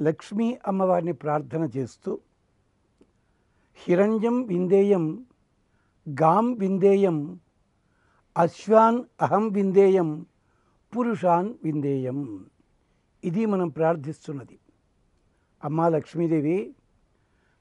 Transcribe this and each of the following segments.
లక్ష్మీ అమ్మవారిని ప్రార్థన చేస్తూ హిరణ్యం విందేయం గాం విందేయం అశ్వాన్ అహం విందేయం పురుషాన్ విందేయం. ఇది మనం ప్రార్థిస్తున్నది. అమ్మా లక్ష్మీదేవి,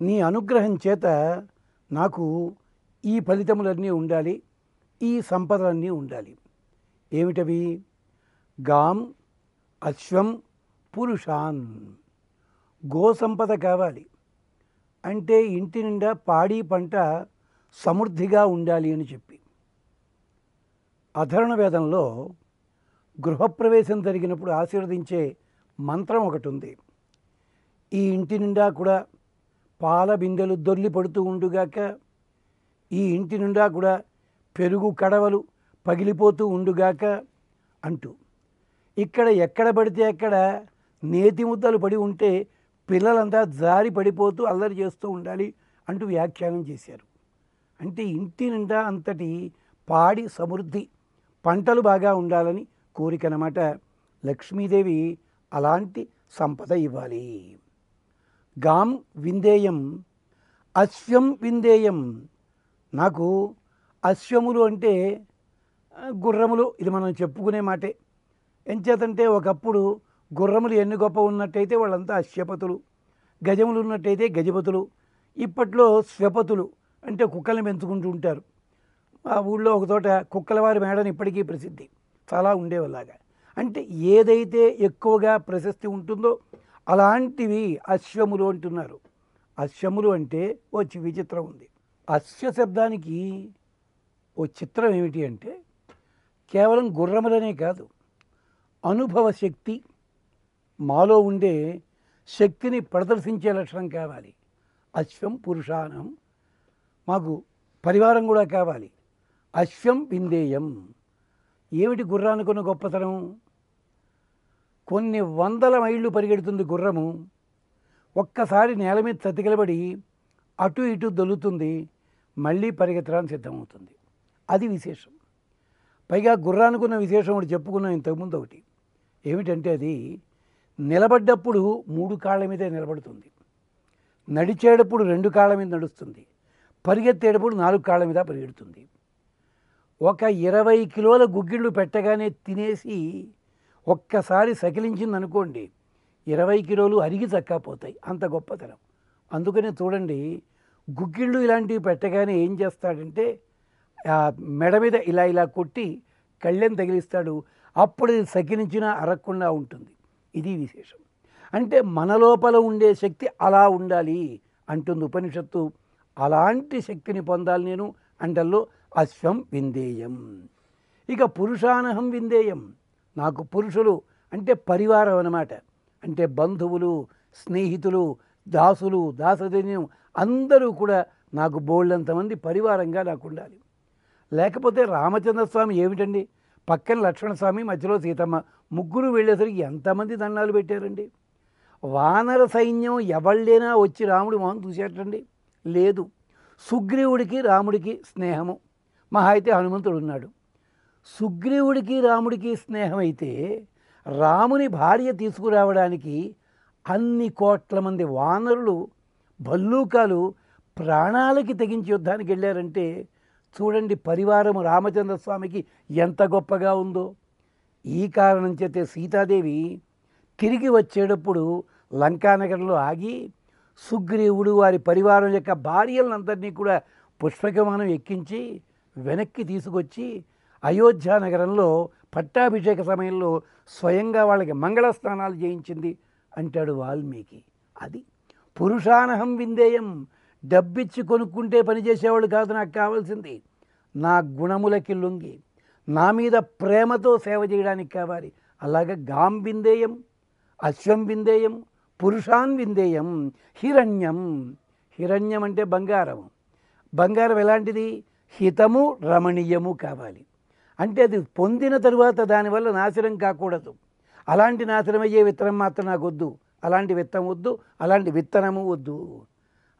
నీ అనుగ్రహం చేత నాకు ఈ ఫలితములన్నీ ఉండాలి, ఈ సంపదలన్నీ ఉండాలి. ఏమిటవి? గాం, అశ్వం, పురుషాన్. గోసంపద కావాలి అంటే ఇంటి నిండా పాడి పంట సమృద్ధిగా ఉండాలి అని చెప్పి. అధర్వణ వేదంలో గృహప్రవేశం జరిగినప్పుడు ఆశీర్వదించే మంత్రం ఒకటి ఉంది. ఈ ఇంటి నిండా కూడా పాల బిందెలు దొర్లి పడుతూ ఉండుగాక, ఈ ఇంటి నిండా కూడా పెరుగు కడవలు పగిలిపోతూ ఉండుగాక అంటూ, ఇక్కడ ఎక్కడ పడితే అక్కడ నేతి ముద్దలు పడి ఉంటే పిల్లలంతా జారి పడిపోతూ అల్లరి చేస్తూ ఉండాలి అంటూ వ్యాఖ్యానం చేశారు. అంటే ఇంటి నిండా అంతటి పాడి సమృద్ధి పంటలు బాగా ఉండాలని కోరిక అన్నమాట. లక్ష్మీదేవి అలాంటి సంపద ఇవ్వాలి. గాం విందేయం, అశ్వం విందేయం. నాకు అశ్వములు అంటే గుర్రములు, ఇది మనం చెప్పుకునే మాటే. ఎంచేతంటే ఒకప్పుడు గుర్రములు ఎన్ని గొప్ప ఉన్నట్టయితే వాళ్ళంతా అశ్వపతులు, గజములు ఉన్నట్టయితే గజపతులు. ఇప్పట్లో స్వపతులు అంటే కుక్కల్ని పెంచుకుంటూ ఉంటారు. ఆ ఊళ్ళో ఒక చోట కుక్కలవారి మేడని ఇప్పటికీ ప్రసిద్ధి, చాలా ఉండేవాళ్ళగా. అంటే ఏదైతే ఎక్కువగా ప్రశస్తి ఉంటుందో అలాంటివి అశ్వములు అంటున్నారు. అశ్వములు అంటే ఓ విచిత్రం ఉంది. అశ్వ శబ్దానికి ఓ చిత్రం ఏమిటి అంటే, కేవలం గుర్రములనే కాదు, అనుభవ శక్తి, మాలో ఉండే శక్తిని ప్రదర్శించే లక్షణం కావాలి. అశ్వం పురుషానం, మాకు పరివారం కూడా కావాలి. అశ్వం విందేయం. ఏమిటి గుర్రానుకున్న గొప్పతనం? కొన్ని వందల మైళ్ళు పరిగెడుతుంది గుర్రము. ఒక్కసారి నేల మీద చతికిలబడి అటు ఇటు దొల్లుతుంది, మళ్ళీ పరిగెత్తడానికి సిద్ధమవుతుంది. అది విశేషం. పైగా గుర్రానుకున్న విశేషం ఒకటి చెప్పుకున్నాం ఇంతకుముందు. ఒకటి ఏమిటంటే, అది నిలబడ్డప్పుడు 3 కాళ్ళ మీదే నిలబడుతుంది, నడిచేటప్పుడు 2 కాళ్ళ మీద నడుస్తుంది, పరిగెత్తేటప్పుడు 4 కాళ్ళ మీద పరిగెడుతుంది. ఒక 20 కిలోల గుగ్గిళ్ళు పెట్టగానే తినేసి ఒక్కసారి సకిలించింది అనుకోండి, 20 కిలోలు అరిగి చక్కపోతాయి. అంత గొప్పతనం. అందుకనే చూడండి, గుగ్గిళ్ళు ఇలాంటివి పెట్టగానే ఏం చేస్తాడంటే మెడ మీద ఇలా ఇలా కొట్టి కళ్ళెం తగిలిస్తాడు. అప్పుడు ఇది సకిలించినా అరగకుండా ఉంటుంది. ఇది విశేషం. అంటే మన లోపల ఉండే శక్తి అలా ఉండాలి అంటుంది ఉపనిషత్తు. అలాంటి శక్తిని పొందాలి నేను అంటల్లో అశ్వం విందేయం. ఇక పురుషానహం విందేయం. నాకు పురుషులు అంటే పరివారం అన్నమాట. అంటే బంధువులు, స్నేహితులు, దాసులు, దాసదైన్యం అందరూ కూడా నాకు బోళ్ళంతమంది పరివారంగా నాకు ఉండాలి. లేకపోతే రామచంద్రస్వామి ఏమిటండి, పక్కన లక్ష్మణస్వామి, మధ్యలో సీతమ్మ, ముగ్గురు వెళ్ళేసరికి ఎంతమంది దండాలు పెట్టారండి. వానర సైన్యం ఎవళ్ళైనా వచ్చి రాముడి మొహం చూసేటండి? లేదు. సుగ్రీవుడికి రాముడికి స్నేహము, మహా అయితే హనుమంతుడు ఉన్నాడు. సుగ్రీవుడికి రాముడికి స్నేహం అయితే రాముని భార్య తీసుకురావడానికి అన్ని కోట్ల మంది వానరులు, భల్లూకాలు ప్రాణాలకి తెగించి యుద్ధానికి వెళ్ళారంటే చూడండి పరివారము రామచంద్రస్వామికి ఎంత గొప్పగా ఉందో. ఈ కారణం చేతే సీతాదేవి తిరిగి వచ్చేటప్పుడు లంకానగరంలో ఆగి సుగ్రీవుడు వారి పరివారం యొక్క భార్యలందరినీ కూడా పుష్పకమానం ఎక్కించి వెనక్కి తీసుకొచ్చి అయోధ్య నగరంలో పట్టాభిషేక సమయంలో స్వయంగా వాళ్ళకి మంగళ స్నానాలు చేయించింది అంటాడు వాల్మీకి. అది పురుషానహం విందేయం. డబ్బిచ్చి కొనుక్కుంటే పనిచేసేవాళ్ళు కాదు నాకు కావాల్సింది. నా గుణములకి లొంగి నా మీద ప్రేమతో సేవ చేయడానికి కావాలి. అలాగే గాం విందేయం, అశ్వం విందేయం, పురుషాన్ విందేయం. హిరణ్యం. హిరణ్యం అంటే బంగారం. బంగారం ఎలాంటిది? హితము రమణీయము కావాలి. అంటే అది పొందిన తరువాత దానివల్ల నాశనం కాకూడదు. అలాంటి నాశనం అయ్యే విత్తనం మాత్రం నాకు వద్దు. అలాంటి విత్తనం వద్దు, అలాంటి విత్తనము వద్దు.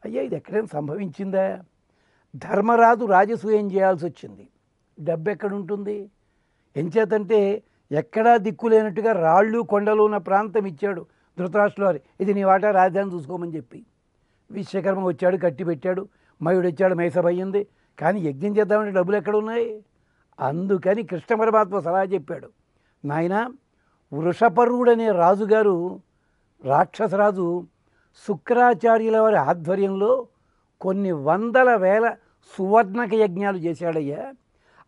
అయ్యా, ఇది ఎక్కడైనా సంభవించిందా? ధర్మరాజు రాజసూయం చేయాల్సి వచ్చింది. డబ్బు ఎక్కడుంటుంది? ఎంచేతంటే ఎక్కడా దిక్కు లేనట్టుగా రాళ్ళు కొండలు ఉన్న ప్రాంతం ఇచ్చాడు ధృతరాష్ట్రుల వారి ఇది నీ వాటా రాజధాని చూసుకోమని చెప్పి. విశ్వకర్మ వచ్చాడు, కట్టి పెట్టాడు, మయుడు వచ్చాడు, మైసభ అయ్యింది. కానీ యజ్ఞం చేద్దామంటే డబ్బులు ఎక్కడ ఉన్నాయి? అందుకని కృష్ణ పరమాత్మ సలహా చెప్పాడు, నాయన వృషపర్వుడనే రాజుగారు, రాక్షసరాజు శుక్రాచార్యుల వారి ఆధ్వర్యంలో కొన్ని వందల వేల సువర్ణక యజ్ఞాలు చేశాడయ్యా.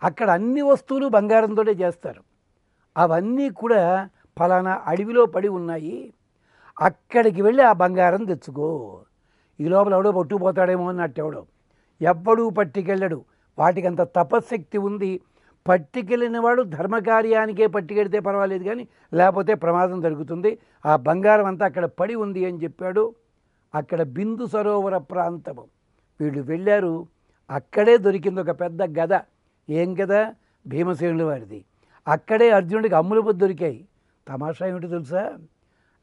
అక్కడ అన్ని వస్తువులు బంగారంతో చేస్తారు. అవన్నీ కూడా ఫలానా అడవిలో పడి ఉన్నాయి. అక్కడికి వెళ్ళి ఆ బంగారం తెచ్చుకో. ఈ లోపల ఎవడో పట్టుకుపోతాడేమో అన్నట్టు ఎవ్వడూ పట్టుకెళ్ళడు. వాటికి అంత తపశక్తి ఉంది. పట్టుకెళ్ళిన వాడు ధర్మకార్యానికే పట్టుకెడితే పర్వాలేదు, కానీ లేకపోతే ప్రమాదం జరుగుతుంది. ఆ బంగారం అంతా అక్కడ పడి ఉంది అని చెప్పాడు. అక్కడ బిందు సరోవర ప్రాంతము వీళ్ళు వెళ్ళారు. అక్కడే దొరికింది ఒక పెద్ద గద. ఏం గద? భీమసేనుల వారిది. అక్కడే అర్జునుడికి అమ్ముల పొద్దు దొరికాయి. తమాషా ఏమిటి తెలుసా?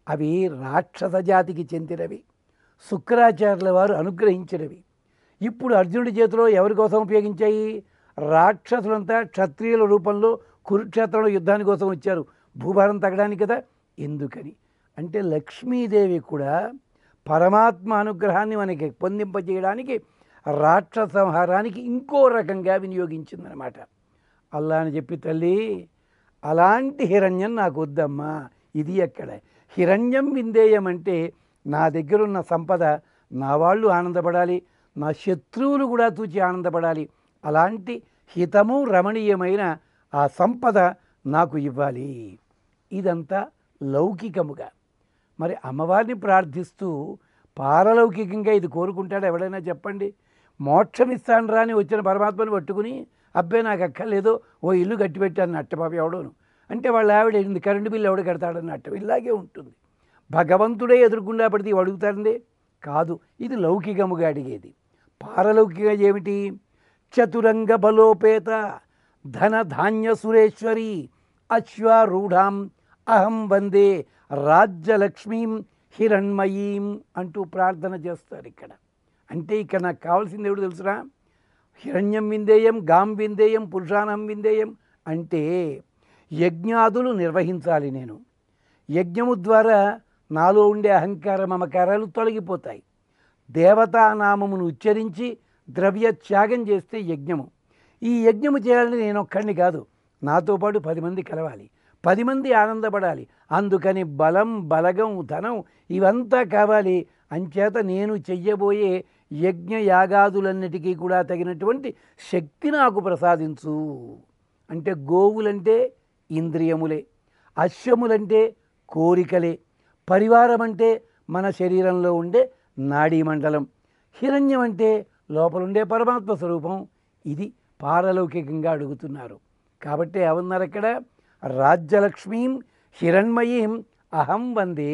అవి రాక్షస జాతికి చెందినవి, శుక్రాచార్యుల వారు అనుగ్రహించినవి. ఇప్పుడు అర్జునుడి చేతిలో ఎవరి కోసం ఉపయోగించాయి? రాక్షసులంతా క్షత్రియుల రూపంలో కురుక్షేత్రంలో యుద్ధాని కోసం వచ్చారు, భూభారం తగ్గడానికి కదా. ఎందుకని అంటే లక్ష్మీదేవి కూడా పరమాత్మ అనుగ్రహాన్ని మనకి పొందింపజేయడానికి రాక్షస సంహారానికి ఇంకో రకంగా వినియోగించిందనమాట. అల్లా అని చెప్పి, తల్లి అలాంటి హిరణ్యం నాకు వద్దమ్మా. ఇది ఎక్కడ హిరణ్యం విందేయం అంటే నా దగ్గరున్న సంపద నా వాళ్ళు ఆనందపడాలి, నా శత్రువులు కూడా చూచి ఆనందపడాలి. అలాంటి హితము రమణీయమైన ఆ సంపద నాకు ఇవ్వాలి. ఇదంతా లౌకికముగా. మరి అమ్మవారిని ప్రార్థిస్తూ పారలౌకికంగా ఇది కోరుకుంటాడు ఎవడైనా చెప్పండి? మోక్షం ఇస్తాను రాని వచ్చిన పరమాత్మను పట్టుకుని అబ్బాయి నాకు అక్కర్లేదో ఓ ఇల్లు కట్టిపెట్టాను అట్టపాప ఎవడోను అంటే వాళ్ళ ఆవిడ కరెంటు బిల్లు ఎవడ కడతాడని అట్ట. ఇలాగే ఉంటుంది. భగవంతుడే ఎదురుకుండా పడితే ఇవి అడుగుతారండి కాదు. ఇది లౌకికముగా అడిగేది. పారలౌకిక ఏమిటి? చతురంగ బలోపేత ధన ధాన్య సురేశ్వరి అశ్వారూఢాం అహం వందే రాజ్యలక్ష్మీం హిరణ్మయీం అంటూ ప్రార్థన చేస్తారు ఇక్కడ. అంటే ఇక్కడ నాకు కావాల్సింది ఎవడు తెలుసురా? హిరణ్యం విందేయం, గాం విందేయం, పురుషానం విందేయం. అంటే యజ్ఞాదులు నిర్వహించాలి నేను. యజ్ఞము ద్వారా నాలో ఉండే అహంకార మమకారాలు తొలగిపోతాయి. దేవతానామమును ఉచ్చరించి ద్రవ్య త్యాగం చేస్తే యజ్ఞము. ఈ యజ్ఞము చేయాలని నేను ఒక్కడిని కాదు, నాతో పాటు 10 మంది కలవాలి, 10 మంది ఆనందపడాలి. అందుకని బలం, బలగం, ధనం ఇవంతా కావాలి. అంచేత నేను చెయ్యబోయే యజ్ఞ యాగాదులన్నిటికీ కూడా తగినటువంటి శక్తి నాకు ప్రసాదించు. అంటే గోవులంటే ఇంద్రియములే, అశ్వములంటే కోరికలే, పరివారం అంటే మన శరీరంలో ఉండే నాడీ మండలం, హిరణ్యం అంటే లోపలుండే పరమాత్మ స్వరూపం. ఇది పారలౌకికంగా అడుగుతున్నారు. కాబట్టి ఏమన్నారు అక్కడ? రాజ్యలక్ష్మీం హిరణ్మయీం అహం వందే.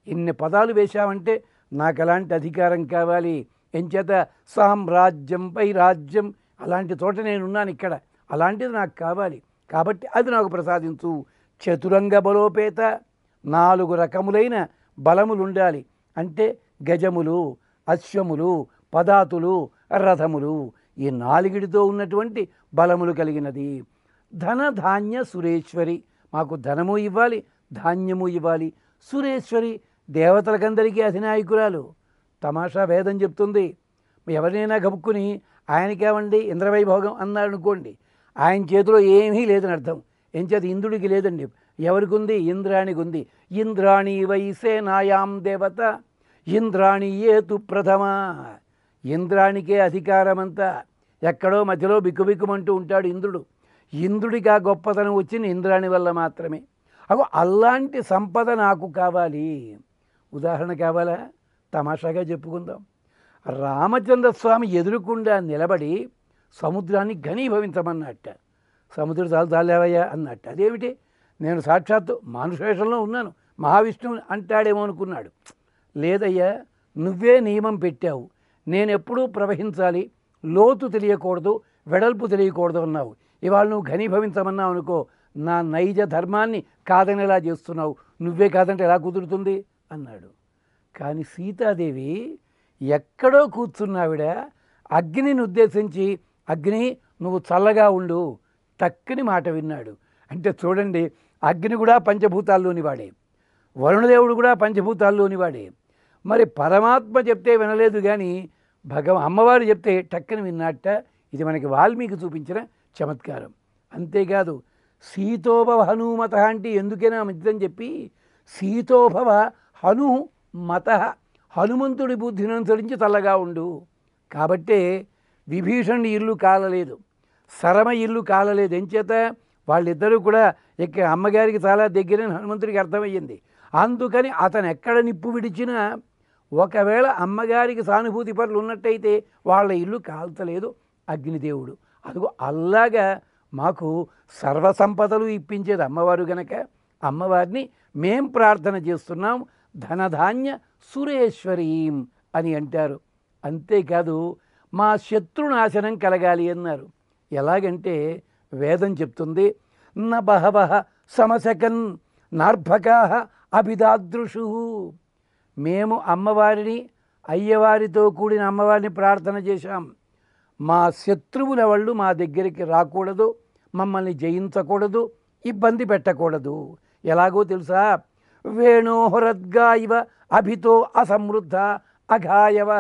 ఇన్ని పదాలు వేశామంటే నాకు అలాంటి అధికారం కావాలి. ఎంచేత సామ్రాజ్యం పై రాజ్యం అలాంటి చోట నేనున్నాను ఇక్కడ, అలాంటిది నాకు కావాలి. కాబట్టి అది నాకు ప్రసాదించు. చతురంగ బలోపేత 4 రకములైన బలములు ఉండాలి. అంటే గజములు, అశ్వములు, పదాతులు, రథములు, ఈ 4టితో ఉన్నటువంటి బలములు కలిగినది. ధన ధాన్య సురేశ్వరి, మాకు ధనము ఇవ్వాలి, ధాన్యము ఇవ్వాలి. సురేశ్వరి, దేవతలకందరికీ అధినాయకురాలు. తమాషా వేదం చెప్తుంది. ఎవరినైనా కప్పుకుని ఆయనకేమండి ఇంద్రవైభోగం అన్నాడు అనుకోండి, ఆయన చేతిలో ఏమీ లేదని అర్థం. ఏం చేత ఇంద్రుడికి లేదండి. ఎవరికి ఉంది? ఇంద్రాణికి ఉంది. ఇంద్రాణి వైసేనాయాం దేవత ఇంద్రాణి ఏతు ప్రథమ. ఇంద్రానికే అధికారమంతా. ఎక్కడో మధ్యలో బిక్కుబిక్కుమంటూ ఉంటాడు ఇంద్రుడు. ఇంద్రుడికి ఆ గొప్పతనం వచ్చింది ఇంద్రాణి వల్ల మాత్రమే. అగో అలాంటి సంపద నాకు కావాలి. ఉదాహరణ కావాలా? తమాషాగా చెప్పుకుందాం. రామచంద్రస్వామి ఎదురుకుండా నిలబడి సముద్రాన్ని ఘనీభవించమన్నట్ట. సముద్రం చాలేవయ్యా అన్నట్టు. అదేమిటి? నేను సాక్షాత్తు మానుషవేషంలో ఉన్నాను, మహావిష్ణువు అంటాడేమో అనుకున్నాడు. లేదయ్యా, నువ్వే నియమం పెట్టావు, నేను ఎప్పుడూ ప్రవహించాలి, లోతు తెలియకూడదు, వెడల్పు తెలియకూడదు అన్నావు. ఇవాళ నువ్వు ఘనీభవించమన్నావు అనుకో, నా నైజ ధర్మాన్ని కాదనేలా చేస్తున్నావు. నువ్వే కాదంటే ఎలా కుదురుతుంది అన్నాడు. కానీ సీతాదేవి ఎక్కడో కూర్చున్నావిడ అగ్నిని ఉద్దేశించి, అగ్ని నువ్వు చల్లగా ఉండు, తక్కని మాట విన్నాడు. అంటే చూడండి, అగ్ని కూడా పంచభూతాల్లోని వాడే. వరుణదేవుడు కూడా పంచభూతాల్లోని వాడే. మరి పరమాత్మ చెప్తే వినలేదు కానీ అమ్మవారు చెప్తే టక్కని విన్నట్ట. ఇది మనకి వాల్మీకి చూపించిన చమత్కారం. అంతేకాదు సీతోభవ హనుమత అంటే ఎందుకైనా మంచిదని చెప్పి సీతోభవ హను మత, హనుమంతుడి బుద్ధిని అనుసరించి చల్లగా ఉండు. కాబట్టే విభీషణుడి ఇల్లు కాలలేదు, సరమ ఇల్లు కాలలేదు. ఎంచేత వాళ్ళిద్దరూ కూడా అమ్మగారికి చాలా దగ్గరని హనుమంతుడికి అర్థమయ్యింది. అందుకని అతను ఎక్కడ నిప్పు విడిచినా ఒకవేళ అమ్మగారికి సానుభూతి పనులు ఉన్నట్టయితే వాళ్ళ ఇల్లు కాల్చలేదు అగ్నిదేవుడు. అదిగో అలాగా మాకు సర్వసంపదలు ఇప్పించేది అమ్మవారు గనక అమ్మవారిని మేం ప్రార్థన చేస్తున్నాం ధనధాన్య సురేశ్వరీం అని అంటారు. అంతేకాదు మా శత్రునాశనం కలగాలి అన్నారు. ఎలాగంటే వేదం చెప్తుంది, న బహవః సమశకన్ నార్భకా అభిదాదృషు. మేము అమ్మవారిని అయ్యవారితో కూడిన అమ్మవారిని ప్రార్థన చేశాం. మా శత్రువుల వాళ్ళు మా దగ్గరికి రాకూడదు, మమ్మల్ని జయించకూడదు, ఇబ్బంది పెట్టకూడదు. ఎలాగో తెలుసా, వేణోహరద్గా ఇవ అభితో అసమృద్ధ అఘాయవ.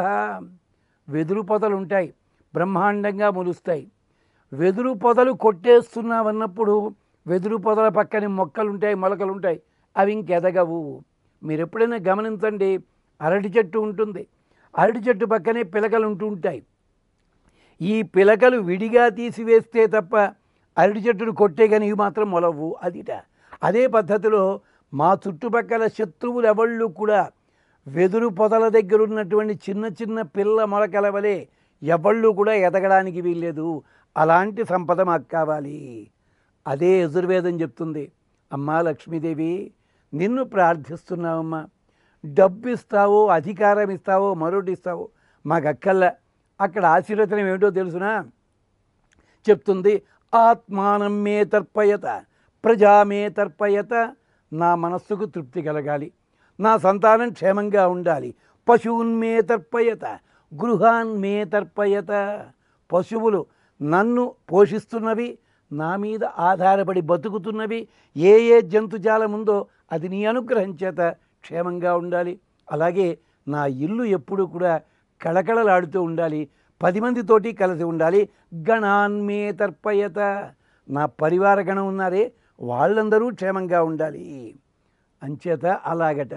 వెదురు పొదలుంటాయి, బ్రహ్మాండంగా మొలుస్తాయి. వెదురు పొదలు కొట్టేస్తున్నామన్నప్పుడు వెదురు పొదల పక్కన మొక్కలుంటాయి, మొలకలుంటాయి, అవి ఇంకెదగవు. మీరు ఎప్పుడైనా గమనించండి, అరటి చెట్టు ఉంటుంది, అరటి చెట్టు పక్కనే పిలకలు ఉంటూ ఉంటాయి. ఈ పిలకలు విడిగా తీసివేస్తే తప్ప అరటి చెట్టును కొట్టే కానీ ఇవి మాత్రం మొలవు. అదే పద్ధతిలో మా చుట్టుపక్కల శత్రువులు ఎవళ్ళు కూడా వెదురు పొదల దగ్గర ఉన్నటువంటి చిన్న చిన్న పిల్ల మొలకల వలె ఎవళ్ళు కూడా ఎదగడానికి వీల్లేదు. అలాంటి సంపద మాకు కావాలి. అదే యజుర్వేదం చెప్తుంది, అమ్మా లక్ష్మీదేవి నిన్ను ప్రార్థిస్తున్నావమ్మా, డబ్బు ఇస్తావో అధికారం ఇస్తావో మరొకటి ఇస్తావో మాకు అక్కల్లా. అక్కడ ఆశీర్వచనం ఏమిటో తెలుసునా చెప్తుంది, ఆత్మానం మే తర్పయత ప్రజామే తర్పయత. నా మనస్సుకు తృప్తి కలగాలి, నా సంతానం క్షేమంగా ఉండాలి. పశువున్మే తర్పయత గృహాన్ మే తర్పయత. పశువులు నన్ను పోషిస్తున్నవి, నా మీద ఆధారపడి బతుకుతున్నవి. ఏ ఏ జంతుజాలం ఉందో అది నీ అనుగ్రహం చేత క్షేమంగా ఉండాలి. అలాగే నా ఇల్లు ఎప్పుడు కూడా కళకళలాడుతూ ఉండాలి, 10 మందితోటి కలిసి ఉండాలి. గణాన్మే తర్పయత. నా పరివార గణం ఉన్నారే వాళ్ళందరూ క్షేమంగా ఉండాలి. అంచేత అలాగట.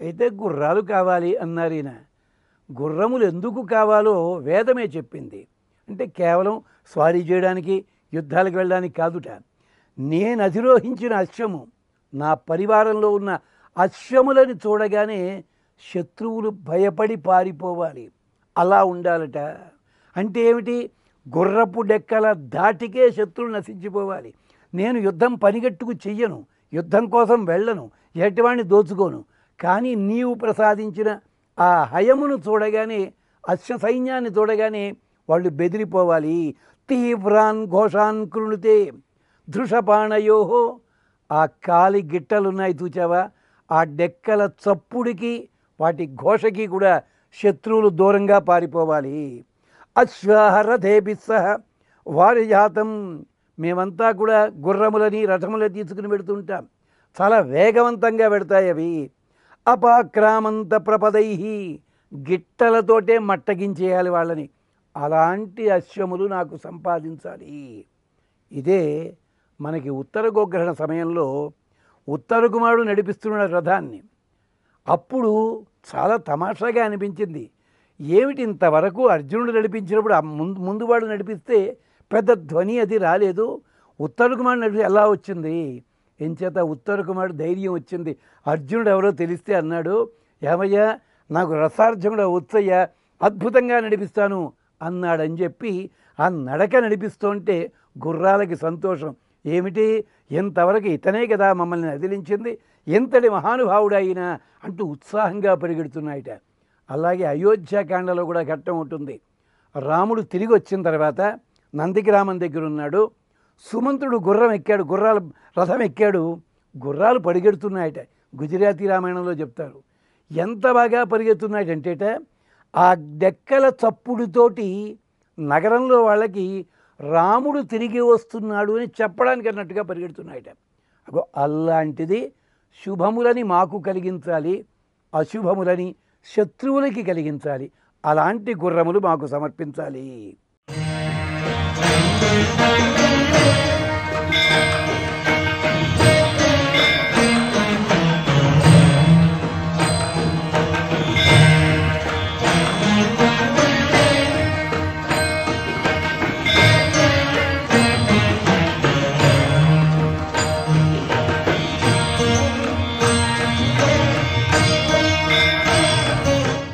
అయితే గుర్రాలు కావాలి అన్నారు ఈయన. గుర్రములు ఎందుకు కావాలో వేదమే చెప్పింది. అంటే కేవలం స్వారీ చేయడానికి, యుద్ధాలకు వెళ్ళడానికి కాదుట. నేను అధిరోహించిన అశ్వము, నా పరివారంలో ఉన్న అశ్వములని చూడగానే శత్రువులు భయపడి పారిపోవాలి, అలా ఉండాలట. అంటే ఏమిటి, గుర్రపు డెక్కల దాటికే శత్రువులు నశించిపోవాలి. నేను యుద్ధం పనిగట్టుకు చెయ్యను, యుద్ధం కోసం వెళ్ళను, ఎటువాడిని దోచుకోను. కానీ నీవు ప్రసాదించిన ఆ హయమును చూడగానే, అశ్వ సైన్యాన్ని చూడగానే వాళ్ళు బెదిరిపోవాలి. తీవ్రాన్ ఘోషాన్ కృణుతే ధృషపాణయో. ఆ కాలి గిట్టలున్నాయి చూచావా, ఆ డెక్కల చప్పుడికి వాటి ఘోషకి కూడా శత్రువులు దూరంగా పారిపోవాలి. అశ్వాహరథేభిస్సహ వారి జాతం. మేమంతా కూడా గుర్రములని రథములని తీసుకుని పెడుతుంటాం, చాలా వేగవంతంగా పెడతాయి అవి. అపాక్రామంత ప్రపదై, గిట్టలతోటే మట్టగించేయాలి వాళ్ళని. అలాంటి అశ్వములు నాకు సంపాదించాలి. ఇదే మనకి ఉత్తర గోగ్రహణ సమయంలో ఉత్తర కుమారుడు నడిపిస్తున్న రథాన్ని. అప్పుడు చాలా తమాషాగా అనిపించింది. ఏమిటి ఇంతవరకు అర్జునుడు నడిపించినప్పుడు ముందువాడు నడిపిస్తే పెద్ద ధ్వని అది రాలేదు, ఉత్తర కుమారుడు నడిపి ఎలా వచ్చింది? ఎంచేత ఉత్తర కుమారుడు ధైర్యం వచ్చింది. అర్జునుడు ఎవరో తెలిస్తే అన్నాడు, ఏమయ్యా నాకు రసార్జునుడు వచ్చయ్యా, అద్భుతంగా నడిపిస్తాను అన్నాడని చెప్పి ఆ నడక నడిపిస్తుంటే గుర్రాలకి సంతోషం. ఏమిటి, ఎంతవరకు ఇతనే కదా మమ్మల్ని అదిలించింది, ఎంతటి మహానుభావుడైనా అంటూ ఉత్సాహంగా పరిగెడుతున్నాయిట. అలాగే అయోధ్యాకాండలో కూడా ఘట్టం ఉంటుంది. రాముడు తిరిగి వచ్చిన తర్వాత నందిగ్రామం దగ్గర ఉన్నాడు. సుమంతుడు గుర్రం ఎక్కాడు, గుర్రాల రథం ఎక్కాడు, గుర్రాలు పరిగెడుతున్నాయట. గుజరాతీ రామాయణంలో చెప్తారు. ఎంత బాగా పరిగెడుతున్నాయటంటేట, ఆ డెక్కల చప్పుడుతోటి నగరంలో వాళ్ళకి రాముడు తిరిగి వస్తున్నాడు అని చెప్పడానికి అన్నట్టుగా పరిగెడుతున్నాయట. అగో అలాంటిది శుభములని మాకు కలిగించాలి, అశుభములని శత్రువులకి కలిగించాలి. అలాంటి గుర్రములు మాకు సమర్పించాలి.